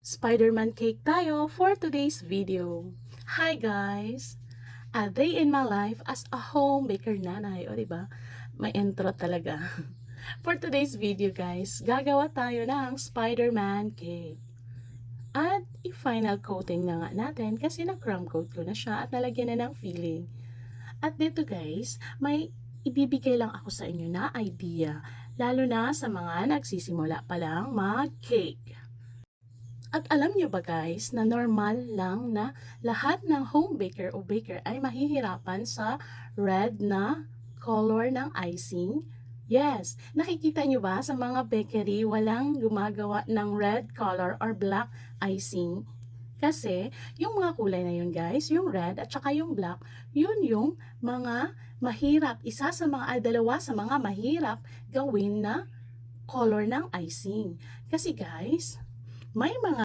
Spider-Man cake tayo for today's video. Hi guys! A day in my life as a home baker nanay. O diba? May intro talaga. For today's video guys, gagawa tayo ng Spider-Man cake. At i-final coating na nga natin kasi na-crumb coat ko na siya at nalagyan na ng filling. At dito guys, may ibibigay lang ako sa inyo na idea. Lalo na sa mga nagsisimula pa lang mag-cake. At alam niyo ba guys na normal lang na lahat ng home baker o baker ay mahihirapan sa red na color ng icing? Yes, nakikita niyo ba sa mga bakery walang gumagawa ng red color or black icing? Kasi yung mga kulay na yun guys, yung red at saka yung black, yun yung mga mahirap, isa sa mga dalawa sa mga mahirap gawin na color ng icing. Kasi guys, may mga